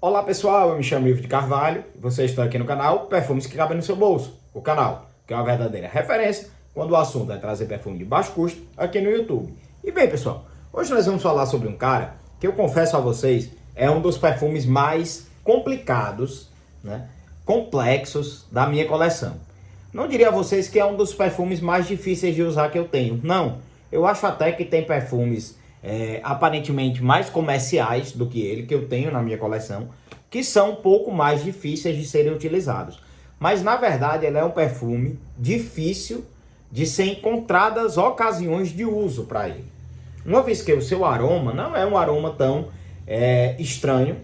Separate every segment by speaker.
Speaker 1: Olá pessoal, eu me chamo Ivo de Carvalho e vocês estão aqui no canal Perfumes que Cabem no Seu Bolso, o canal que é uma verdadeira referência quando o assunto é trazer perfume de baixo custo aqui no YouTube. E bem pessoal, hoje nós vamos falar sobre um cara que eu confesso a vocês é um dos perfumes mais complicados, complexos da minha coleção. Não diria a vocês que é um dos perfumes mais difíceis de usar que eu tenho, não. Eu acho até que tem perfumes aparentemente mais comerciais do que ele, que eu tenho na minha coleção, que são um pouco mais difíceis de serem utilizados. Mas na verdade ele é um perfume difícil de ser encontradas ocasiões de uso para ele. Uma vez que o seu aroma não é um aroma tão estranho,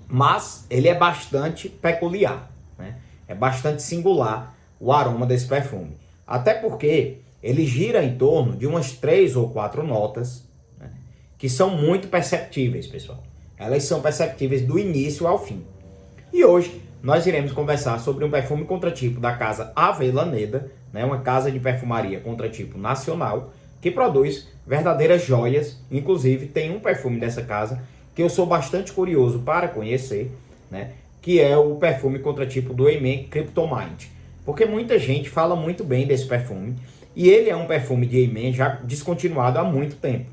Speaker 1: mas ele é bastante peculiar, né? É bastante singular o aroma desse perfume. Até porque ele gira em torno de umas 3 ou 4 notas, né, que são muito perceptíveis, pessoal. Elas são perceptíveis do início ao fim. E hoje nós iremos conversar sobre um perfume contratipo da casa Avellaneda, né, uma casa de perfumaria contratipo nacional, que produz verdadeiras joias. Inclusive tem um perfume dessa casa que eu sou bastante curioso para conhecer, né, que é o perfume contratipo do Eimen Cryptomind. Porque muita gente fala muito bem desse perfume. E ele é um perfume de Eimen já descontinuado há muito tempo.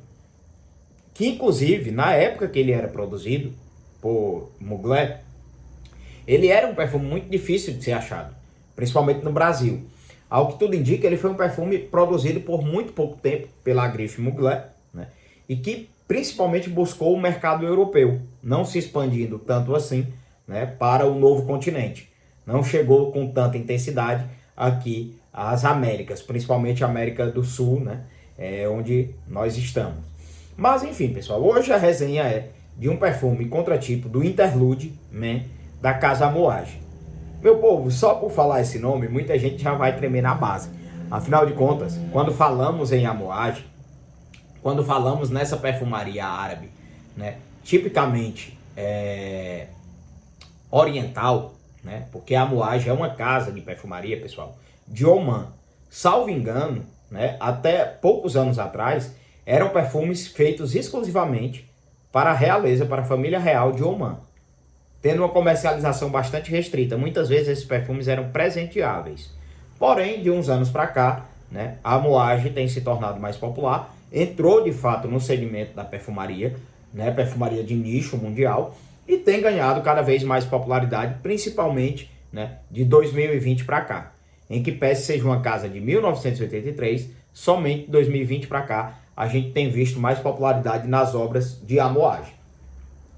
Speaker 1: Que inclusive, na época que ele era produzido por Mugler, ele era um perfume muito difícil de ser achado, principalmente no Brasil. Ao que tudo indica, ele foi um perfume produzido por muito pouco tempo pela grife Mugler, né? E que principalmente buscou o mercado europeu, não se expandindo tanto assim, né, para o novo continente. Não chegou com tanta intensidade aqui às Américas, principalmente a América do Sul, né, onde nós estamos. Mas enfim, pessoal, hoje a resenha é de um perfume contratipo do Interlude Man da Casa Amouage. Meu povo, só por falar esse nome, muita gente já vai tremer na base. Afinal de contas, quando falamos em Amouage, quando falamos nessa perfumaria árabe, né, tipicamente oriental, né, porque a Amouage é uma casa de perfumaria, pessoal, de Oman. Salvo engano, né, até poucos anos atrás, eram perfumes feitos exclusivamente para a realeza, para a família real de Oman, tendo uma comercialização bastante restrita. Muitas vezes esses perfumes eram presenteáveis. Porém, de uns anos para cá, né, a Amouage tem se tornado mais popular, entrou de fato no segmento da perfumaria, né, perfumaria de nicho mundial, e tem ganhado cada vez mais popularidade, principalmente, né, de 2020 para cá. Em que pese seja uma casa de 1983, somente de 2020 para cá a gente tem visto mais popularidade nas obras de Amouage.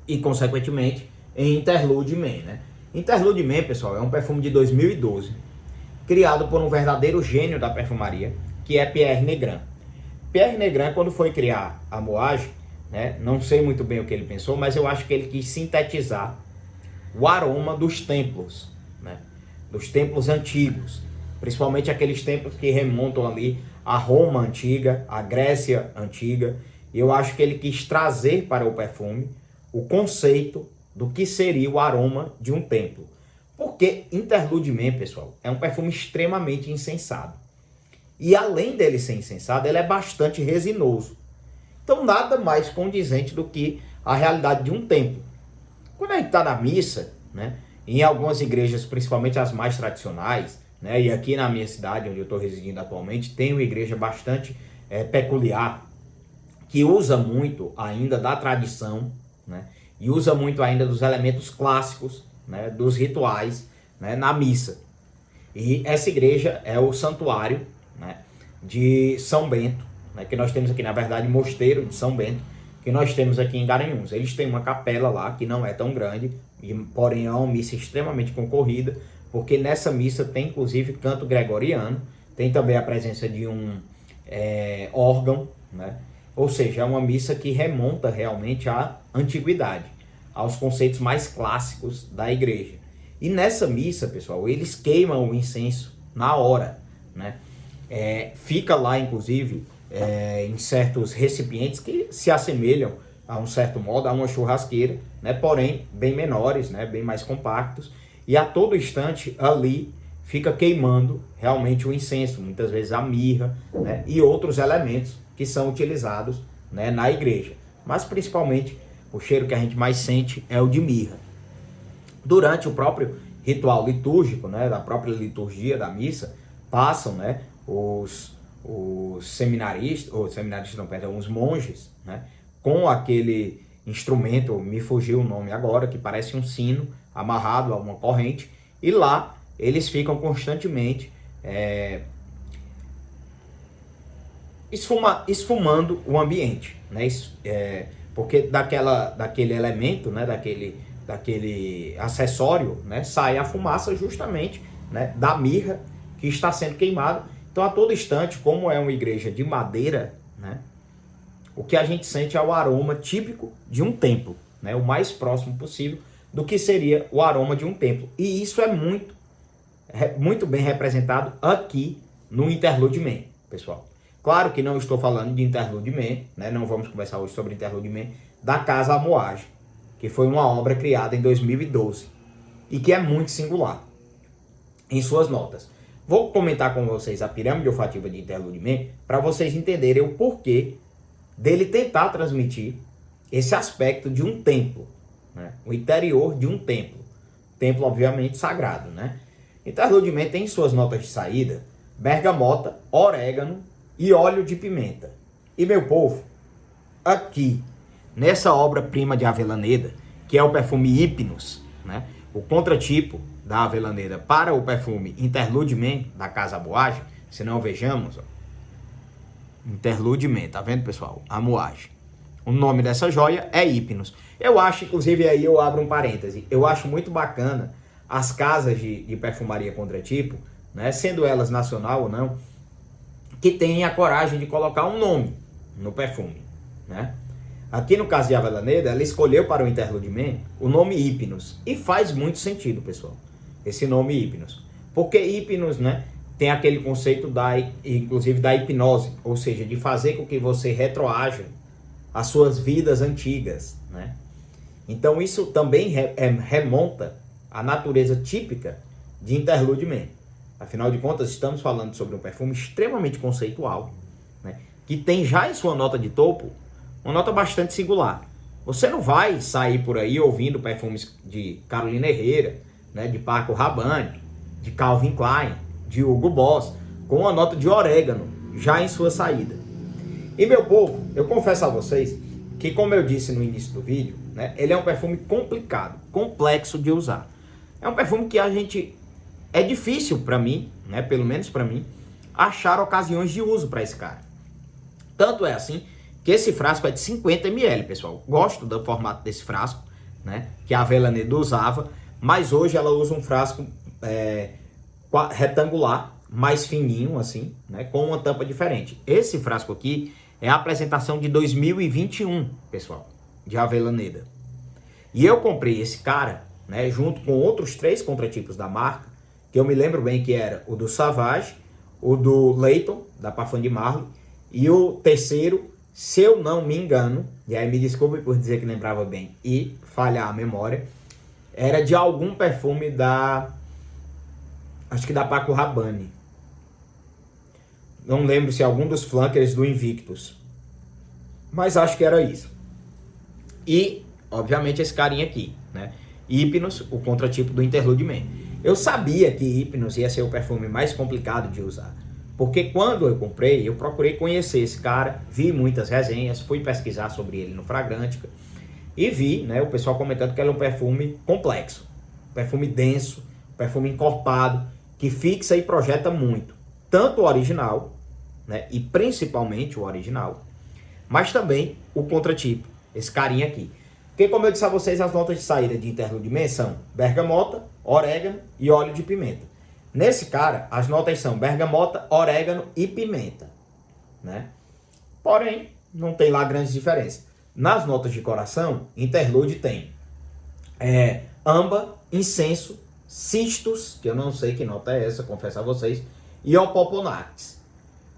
Speaker 1: E, consequentemente, em Interlude Man, né? Interlude Man, pessoal, é um perfume de 2012, criado por um verdadeiro gênio da perfumaria, que é Pierre Negrin. Pierre Negrin, quando foi criar Amouage, né, não sei muito bem o que ele pensou, mas eu acho que ele quis sintetizar o aroma dos templos, né, dos templos antigos, principalmente aqueles templos que remontam ali à Roma antiga, à Grécia antiga. E eu acho que ele quis trazer para o perfume o conceito do que seria o aroma de um templo. Porque Interlude Man, pessoal, é um perfume extremamente incensado. E além dele ser incensado, ele é bastante resinoso. Então nada mais condizente do que a realidade de um templo. Quando a gente está na missa, né, em algumas igrejas, principalmente as mais tradicionais, né, e aqui na minha cidade, onde eu estou residindo atualmente, tem uma igreja bastante peculiar, que usa muito ainda da tradição, né, e usa muito ainda dos elementos clássicos, né, dos rituais, né, na missa. E essa igreja é o santuário, né, de São Bento, né, que nós temos aqui, na verdade, Mosteiro de São Bento, que nós temos aqui em Garanhuns. Eles têm uma capela lá, que não é tão grande, porém é uma missa extremamente concorrida, porque nessa missa tem inclusive canto gregoriano, tem também a presença de um órgão, né? Ou seja, é uma missa que remonta realmente à antiguidade, aos conceitos mais clássicos da igreja. E nessa missa, pessoal, eles queimam o incenso na hora, né? Fica lá, inclusive, em certos recipientes que se assemelham, a um certo modo, a uma churrasqueira, né? Porém, bem menores, né? Bem mais compactos. E a todo instante, ali, fica queimando realmente o incenso, muitas vezes a mirra, né? E outros elementos que são utilizados, né, na igreja. Mas, principalmente, o cheiro que a gente mais sente é o de mirra. Durante o próprio ritual litúrgico, né, da própria liturgia da missa, passam, né, os seminaristas, ou seminaristas não, perdão, os monges, né, com aquele instrumento, me fugiu o nome agora, que parece um sino amarrado a uma corrente, e lá eles ficam constantemente esfumando o ambiente, né, porque daquele elemento, né, daquele acessório, né, sai a fumaça justamente, né, da mirra que está sendo queimada. Então, a todo instante, como é uma igreja de madeira, né, o que a gente sente é o aroma típico de um templo, né, o mais próximo possível do que seria o aroma de um templo. E isso é muito bem representado aqui no Interlude Man, pessoal. Claro que não estou falando de Interlude Man, né, não vamos conversar hoje sobre Interlude Man, da Casa Amoage, que foi uma obra criada em 2012 e que é muito singular em suas notas. Vou comentar com vocês a pirâmide olfativa de Interlude Man para vocês entenderem o porquê dele tentar transmitir esse aspecto de um templo, né? O interior de um templo. Templo, obviamente, sagrado, né? Interlude Man tem em suas notas de saída bergamota, orégano e óleo de pimenta. E, meu povo, aqui, nessa obra-prima de Avellaneda, que é o perfume Hypnos, né? O contratipo da Avellaneda para o perfume Interlude Man da Casa Amoage, se não vejamos, ó, Interlude Man, tá vendo, pessoal? Amoage. O nome dessa joia é Hypnos. Eu acho, inclusive, aí eu abro um parêntese, eu acho muito bacana as casas de perfumaria contratipo, né, sendo elas nacional ou não, que têm a coragem de colocar um nome no perfume, né? Aqui no caso de Avellaneda, ela escolheu para o Interlude Man o nome Hypnos. E faz muito sentido, pessoal, esse nome Hypnos. Porque Hypnos, né, tem aquele conceito inclusive da hipnose, ou seja, de fazer com que você retroaja às suas vidas antigas, né? Então isso também remonta à natureza típica de Interlude Man. Afinal de contas, estamos falando sobre um perfume extremamente conceitual, né, que tem já em sua nota de topo uma nota bastante singular. Você não vai sair por aí ouvindo perfumes de Carolina Herrera, né, de Paco Rabanne, de Calvin Klein, de Hugo Boss, com uma nota de orégano já em sua saída. E, meu povo, eu confesso a vocês que, como eu disse no início do vídeo, né, ele é um perfume complicado, complexo de usar. É um perfume que é difícil para mim, né, pelo menos para mim, achar ocasiões de uso para esse cara. Tanto é assim que esse frasco é de 50 ml, pessoal. Gosto do formato desse frasco, né, que a Avellaneda usava, mas hoje ela usa um frasco retangular, mais fininho assim, né, com uma tampa diferente. Esse frasco aqui é a apresentação de 2021, pessoal, de Avellaneda. E eu comprei esse cara, né, junto com outros 3 contratipos da marca, que eu me lembro bem que era o do Savage, o do Layton, da Parfum de Marly, e o terceiro, se eu não me engano, e aí me desculpe por dizer que lembrava bem e falhar a memória, era de algum perfume acho que da Paco Rabanne. Não lembro se é algum dos flankers do Invictus, mas acho que era isso. E, obviamente, esse carinha aqui, né? Hypnos, o contratipo do Interlude Man. Eu sabia que Hypnos ia ser o perfume mais complicado de usar, porque quando eu comprei, eu procurei conhecer esse cara, vi muitas resenhas, fui pesquisar sobre ele no Fragrantica e vi, né, o pessoal comentando que ele é um perfume complexo, perfume denso, perfume encorpado, que fixa e projeta muito, tanto o original, né, e principalmente o original, mas também o contratipo, esse carinha aqui. Porque, como eu disse a vocês, as notas de saída de Interlude Man são bergamota, orégano e óleo de pimenta. Nesse cara, as notas são bergamota, orégano e pimenta, né? Porém, não tem lá grandes diferenças. Nas notas de coração, Interlude tem âmbar, incenso, cistos, que eu não sei que nota é essa, confesso a vocês, e opoponax.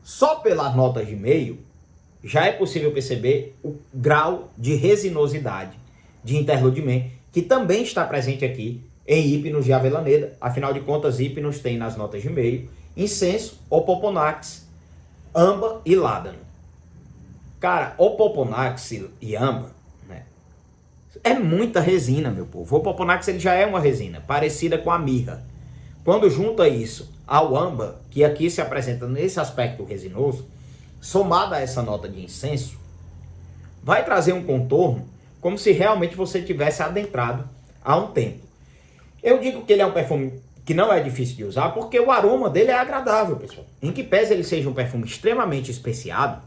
Speaker 1: Só pelas notas de meio, já é possível perceber o grau de resinosidade de Interlude Man, que também está presente aqui em Hypnos de Avellaneda. Afinal de contas, Hypnos tem nas notas de meio incenso, opoponax, âmbar e ládano. Cara, opoponax e âmbar, né, É muita resina, meu povo. O Opoponax ele já é uma resina, parecida com a mirra. Quando junta isso ao âmbar, que aqui se apresenta nesse aspecto resinoso, somada a essa nota de incenso, vai trazer um contorno como se realmente você tivesse adentrado há um tempo. Eu digo que ele é um perfume que não é difícil de usar porque o aroma dele é agradável, pessoal. Em que pese ele seja um perfume extremamente especiado,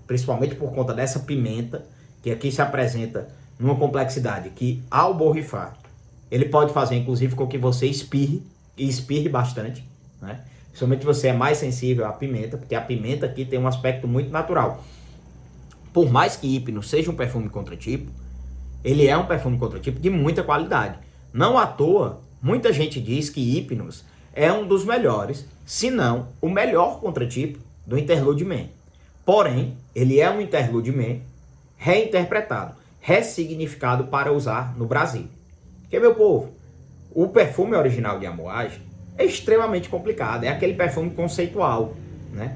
Speaker 1: principalmente por conta dessa pimenta, que aqui se apresenta numa complexidade que, ao borrifar, ele pode fazer inclusive com que você espirre, e espirre bastante, né? Principalmente você é mais sensível à pimenta, porque a pimenta aqui tem um aspecto muito natural. Por mais que Hypnos seja um perfume contratipo, ele é um perfume contratipo de muita qualidade. Não à toa, muita gente diz que Hypnos é um dos melhores, se não o melhor contratipo do Interlude Man. Porém, ele é um Interlude Man reinterpretado, ressignificado para usar no Brasil. Porque, meu povo, o perfume original de Amouage é extremamente complicado, é aquele perfume conceitual, né?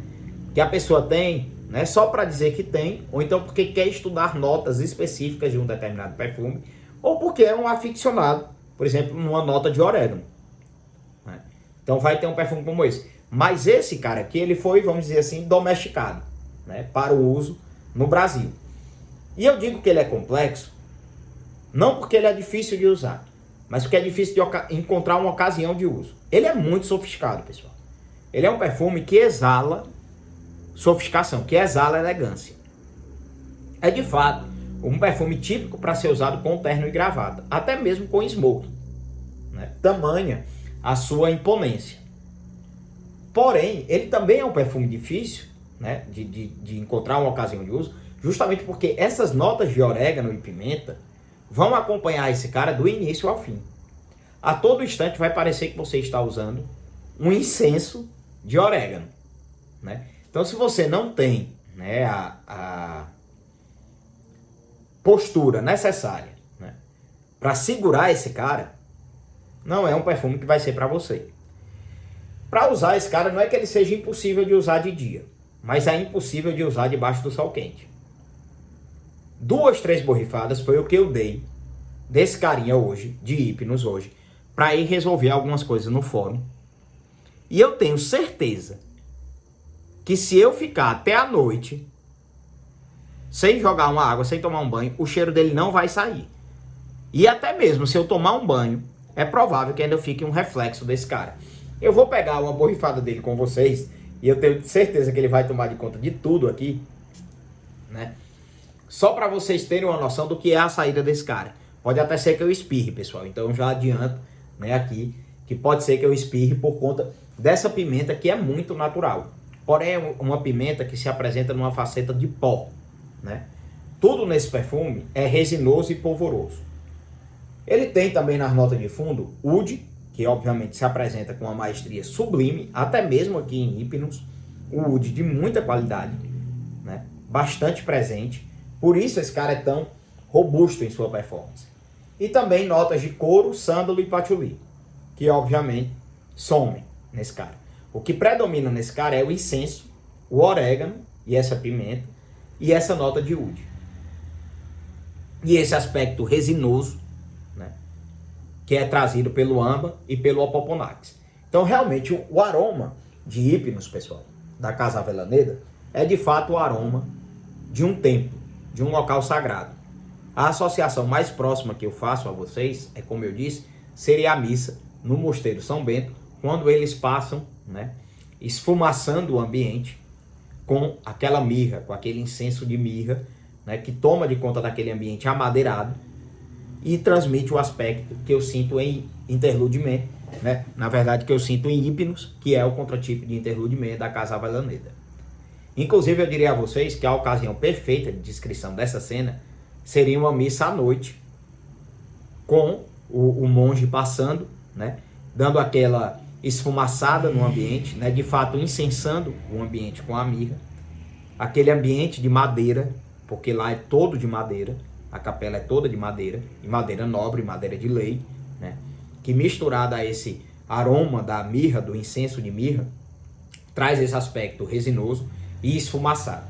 Speaker 1: Que a pessoa tem, né, só para dizer que tem, ou então porque quer estudar notas específicas de um determinado perfume, ou porque é um aficionado, por exemplo, numa nota de orégano, né? Então vai ter um perfume como esse. Mas esse cara aqui, ele foi, vamos dizer assim, domesticado, né, para o uso no Brasil. E eu digo que ele é complexo, não porque ele é difícil de usar, mas porque é difícil de encontrar uma ocasião de uso. Ele é muito sofisticado, pessoal. Ele é um perfume que exala sofisticação, que exala elegância. É de fato um perfume típico para ser usado com terno e gravata, até mesmo com smoking, né? Tamanha a sua imponência. Porém, ele também é um perfume difícil, né, de encontrar uma ocasião de uso, justamente porque essas notas de orégano e pimenta vão acompanhar esse cara do início ao fim. A todo instante vai parecer que você está usando um incenso de orégano, né? Então, se você não tem, né, a postura necessária, né, para segurar esse cara, não é um perfume que vai ser para você. Para usar esse cara, não é que ele seja impossível de usar de dia, mas é impossível de usar debaixo do sol quente. 2, 3 borrifadas foi o que eu dei desse carinha hoje, de Hypnos hoje, para ir resolver algumas coisas no fórum. E eu tenho certeza que se eu ficar até a noite sem jogar uma água, sem tomar um banho, o cheiro dele não vai sair. E até mesmo se eu tomar um banho, é provável que ainda fique um reflexo desse cara. Eu vou pegar uma borrifada dele com vocês, e eu tenho certeza que ele vai tomar de conta de tudo aqui, né? Só para vocês terem uma noção do que é a saída desse cara. Pode até ser que eu espirre, pessoal. Então eu já adianto, né, aqui, que pode ser que eu espirre por conta dessa pimenta que é muito natural. Porém, é uma pimenta que se apresenta numa faceta de pó, né? Tudo nesse perfume é resinoso e polvoroso. Ele tem também nas notas de fundo oud, que obviamente se apresenta com uma maestria sublime, até mesmo aqui em Hypnos, o oud de muita qualidade, né? Bastante presente. Por isso esse cara é tão robusto em sua performance. E também notas de couro, sândalo e patchouli, que obviamente somem nesse cara. O que predomina nesse cara é o incenso, o orégano e essa pimenta e essa nota de oud. E esse aspecto resinoso, né, que é trazido pelo âmbar e pelo opoponax. Então realmente o aroma de Hypnos, pessoal, da Casa Avellaneda, é de fato o aroma de um templo, de um local sagrado. A associação mais próxima que eu faço a vocês, é como eu disse, seria a missa no Mosteiro São Bento, quando eles passam, né, esfumaçando o ambiente com aquela mirra, com aquele incenso de mirra, né, que toma de conta daquele ambiente amadeirado e transmite o aspecto que eu sinto em Interlude Man, né, na verdade que eu sinto em Hypnos, que é o contratipo de Interlude Man da Casa Avellaneda. Inclusive, eu diria a vocês que a ocasião perfeita de descrição dessa cena seria uma missa à noite, com o monge passando, né, dando aquela esfumaçada no ambiente, né, de fato incensando o ambiente com a mirra, aquele ambiente de madeira, porque lá é todo de madeira, a capela é toda de madeira, e madeira nobre, madeira de lei, né, que misturada a esse aroma da mirra, do incenso de mirra, traz esse aspecto resinoso e esfumaçado.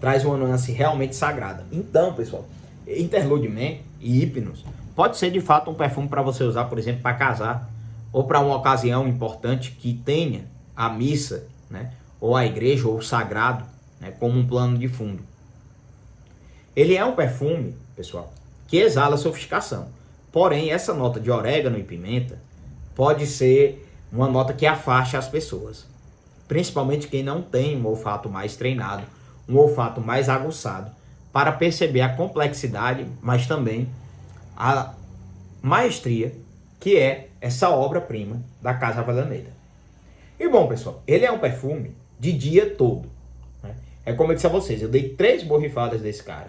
Speaker 1: Traz uma nuance realmente sagrada. Então, pessoal, Interlude Man e Hypnos pode ser de fato um perfume para você usar, por exemplo, para casar, ou para uma ocasião importante que tenha a missa, né, ou a igreja, ou o sagrado, né, como um plano de fundo. Ele é um perfume, pessoal, que exala sofisticação. Porém, essa nota de orégano e pimenta pode ser uma nota que afaste as pessoas. Principalmente quem não tem um olfato mais treinado, um olfato mais aguçado, para perceber a complexidade, mas também a maestria que é essa obra-prima da Casa Avellaneda. E bom, pessoal, ele é um perfume de dia todo, né? É como eu disse a vocês, eu dei 3 borrifadas desse cara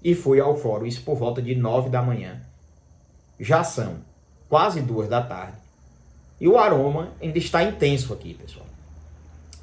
Speaker 1: e fui ao fórum, isso por volta de 9 da manhã. Já são quase 2 da tarde e o aroma ainda está intenso aqui, pessoal.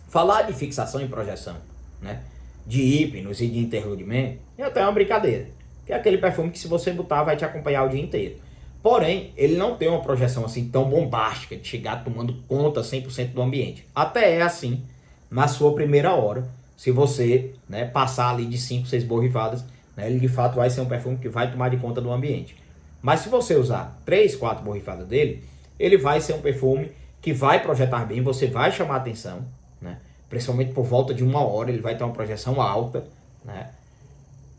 Speaker 1: Falar de fixação e projeção, né, de Hypnos e de Interlude Man é até uma brincadeira, que é aquele perfume que se você botar vai te acompanhar o dia inteiro. Porém, ele não tem uma projeção assim tão bombástica, de chegar tomando conta 100% do ambiente. Até é assim na sua primeira hora, se você, né, passar ali de 5, 6 borrifadas, né, ele de fato vai ser um perfume que vai tomar de conta do ambiente. Mas se você usar 3, 4 borrifadas dele, ele vai ser um perfume que vai projetar bem, você vai chamar atenção, né? Principalmente por volta de 1 hora, ele vai ter uma projeção alta, né?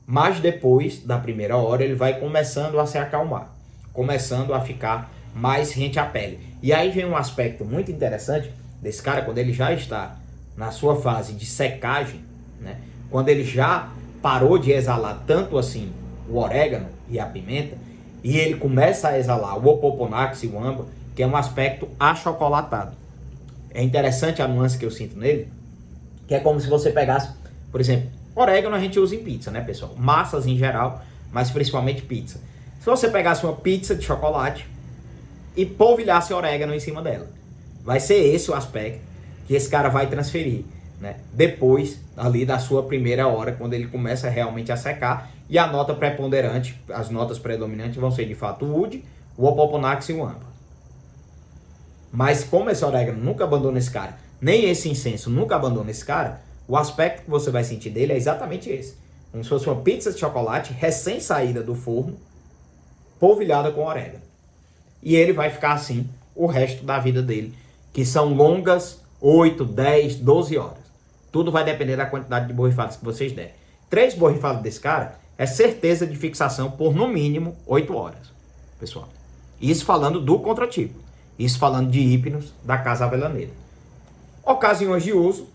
Speaker 1: Mas depois da primeira hora, ele vai começando a se acalmar, começando a ficar mais rente à pele. E aí vem um aspecto muito interessante desse cara, quando ele já está na sua fase de secagem, né? Quando ele já parou de exalar tanto assim o orégano e a pimenta, e ele começa a exalar o opoponax e o âmbar, que é um aspecto achocolatado. É interessante a nuance que eu sinto nele, que é como se você pegasse, por exemplo, orégano a gente usa em pizza, né, pessoal? Massas em geral, mas principalmente pizza. Se você pegasse uma pizza de chocolate e polvilhasse orégano em cima dela, vai ser esse o aspecto que esse cara vai transferir, né? Depois ali da sua primeira hora, quando ele começa realmente a secar, e a nota preponderante, as notas predominantes vão ser de fato o oud, o opoponax e o âmbar. Mas como esse orégano nunca abandona esse cara, nem esse incenso nunca abandona esse cara, o aspecto que você vai sentir dele é exatamente esse. Como se fosse uma pizza de chocolate recém-saída do forno, polvilhada com orégano. E ele vai ficar assim o resto da vida dele, que são longas 8, 10, 12 horas. Tudo vai depender da quantidade de borrifadas que vocês derem. 3 borrifadas desse cara é certeza de fixação por no mínimo 8 horas, pessoal. Isso falando do contratipo. Isso falando de Hypnos da Casa Avellaneda. Ocasiões de uso,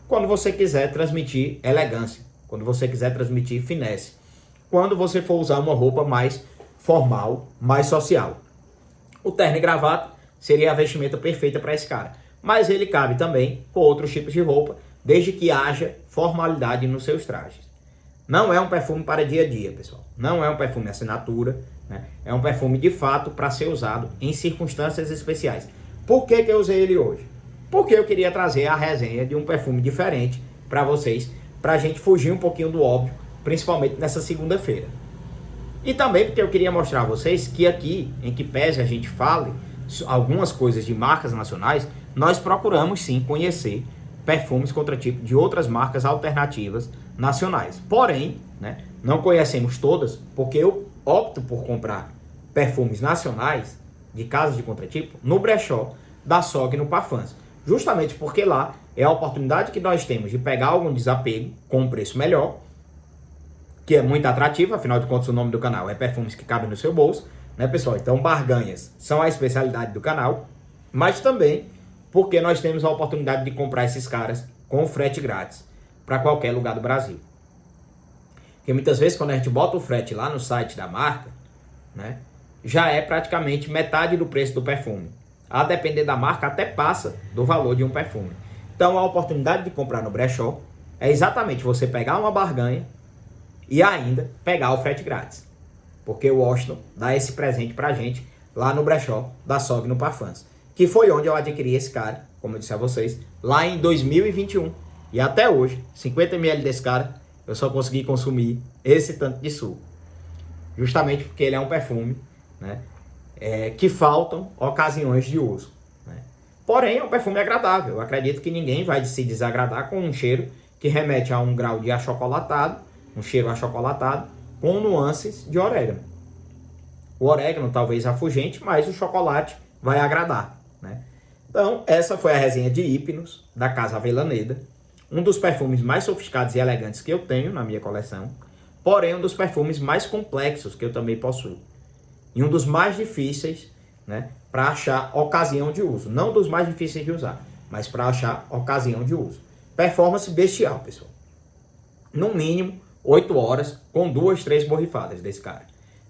Speaker 1: quando você quiser transmitir elegância, quando você quiser transmitir finesse, quando você for usar uma roupa mais formal, mais social. O terno e gravata seria a vestimenta perfeita para esse cara, mas ele cabe também com outros tipos de roupa, desde que haja formalidade nos seus trajes. Não é um perfume para dia a dia, pessoal. Não é um perfume assinatura, né? É um perfume de fato para ser usado em circunstâncias especiais. Por que eu usei ele hoje? Porque eu queria trazer a resenha de um perfume diferente para vocês, para a gente fugir um pouquinho do óbvio, principalmente nessa segunda-feira. E também porque eu queria mostrar a vocês que aqui, em que pese a gente fale algumas coisas de marcas nacionais, nós procuramos sim conhecer perfumes contratipo de outras marcas alternativas nacionais. Porém, né, não conhecemos todas, porque eu opto por comprar perfumes nacionais de casas de contratipo no brechó da SOG no Parfums. Justamente porque lá é a oportunidade que nós temos de pegar algum desapego com um preço melhor, que é muito atrativo, afinal de contas o nome do canal é perfumes que cabem no seu bolso, né, pessoal? Então barganhas são a especialidade do canal, mas também porque nós temos a oportunidade de comprar esses caras com frete grátis para qualquer lugar do Brasil. Porque muitas vezes quando a gente bota o frete lá no site da marca, né, já é praticamente metade do preço do perfume. A depender da marca, até passa do valor de um perfume. Então a oportunidade de comprar no brechó é exatamente você pegar uma barganha e ainda pegar o frete grátis. Porque o Washington dá esse presente pra gente lá no brechó da SOG no Parfums, que foi onde eu adquiri esse cara, como eu disse a vocês, lá em 2021. E até hoje, 50 ml desse cara, eu só consegui consumir esse tanto de suco. Justamente porque ele é um perfume, né, que faltam ocasiões de uso, né? Porém, é um perfume agradável. Eu acredito que ninguém vai se desagradar com um cheiro que remete a um grau de achocolatado, um cheiro achocolatado, com nuances de orégano. O orégano talvez afugente, mas o chocolate vai agradar, né? Então, essa foi a resenha de Hypnos, da Casa Avellaneda. Um dos perfumes mais sofisticados e elegantes que eu tenho na minha coleção, porém um dos perfumes mais complexos que eu também possuo. E um dos mais difíceis, né, para achar ocasião de uso. Não dos mais difíceis de usar, mas para achar ocasião de uso. Performance bestial, pessoal. No mínimo, 8 horas com 2, 3 borrifadas desse cara.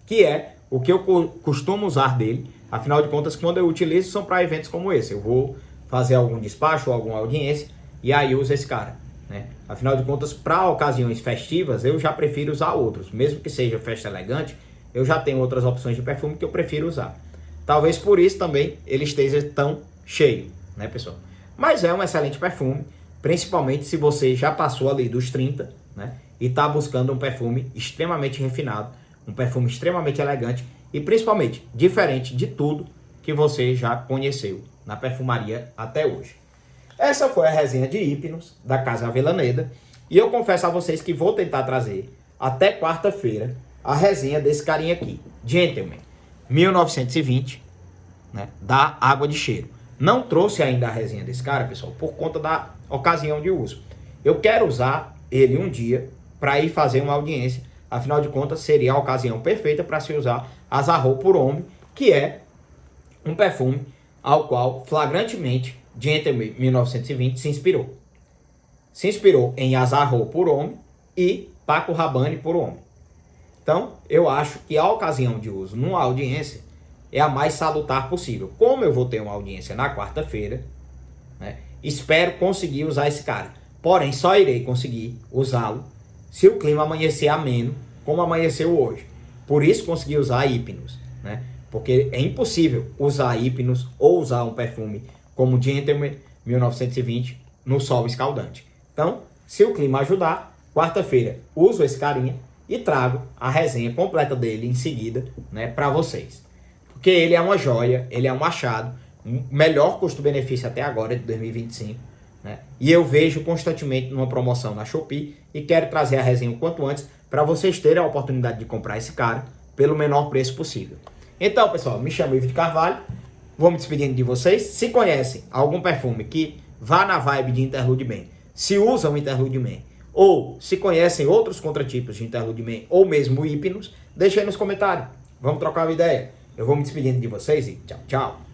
Speaker 1: Que é o que eu costumo usar dele. Afinal de contas, quando eu utilizo, são para eventos como esse. Eu vou fazer algum despacho ou alguma audiência e aí uso esse cara, né? Afinal de contas, para ocasiões festivas, eu já prefiro usar outros. Mesmo que seja festa elegante, eu já tenho outras opções de perfume que eu prefiro usar. Talvez por isso também ele esteja tão cheio, né, pessoal? Mas é um excelente perfume, principalmente se você já passou ali dos 30, né? E está buscando um perfume extremamente refinado, um perfume extremamente elegante e principalmente diferente de tudo que você já conheceu na perfumaria até hoje. Essa foi a resenha de Hypnos, da Casa Avellaneda, e eu confesso a vocês que vou tentar trazer até quarta-feira a resenha desse carinha aqui, Gentleman, 1920, né, da Água de Cheiro. Não trouxe ainda a resenha desse cara, pessoal, por conta da ocasião de uso. Eu quero usar ele um dia para ir fazer uma audiência. Afinal de contas, seria a ocasião perfeita para se usar Azarro Pour Homme, que é um perfume ao qual, flagrantemente, Gentleman 1920 se inspirou. Se inspirou em Azarro Pour Homme e Paco Rabanne Pour Homme. Então, eu acho que a ocasião de uso numa audiência é a mais salutar possível. Como eu vou ter uma audiência na quarta-feira, né, espero conseguir usar esse cara. Porém, só irei conseguir usá-lo se o clima amanhecer ameno, como amanheceu hoje. Por isso consegui usar Hypnos, né? Porque é impossível usar Hypnos ou usar um perfume como Gentleman 1920 no sol escaldante. Então, se o clima ajudar, quarta-feira uso esse carinha e trago a resenha completa dele em seguida, né, para vocês. Porque ele é uma joia, ele é um achado, melhor custo-benefício até agora de 2025. Né? E eu vejo constantemente numa promoção na Shopee e quero trazer a resenha o quanto antes para vocês terem a oportunidade de comprar esse cara pelo menor preço possível. Então, pessoal, me chamo Ivo de Carvalho, vou me despedindo de vocês. Se conhecem algum perfume que vá na vibe de Interlude Man, se usam Interlude Man, ou se conhecem outros contratipos de Interlude Man, ou mesmo Hypnos, deixem aí nos comentários. Vamos trocar uma ideia. Eu vou me despedindo de vocês e tchau, tchau.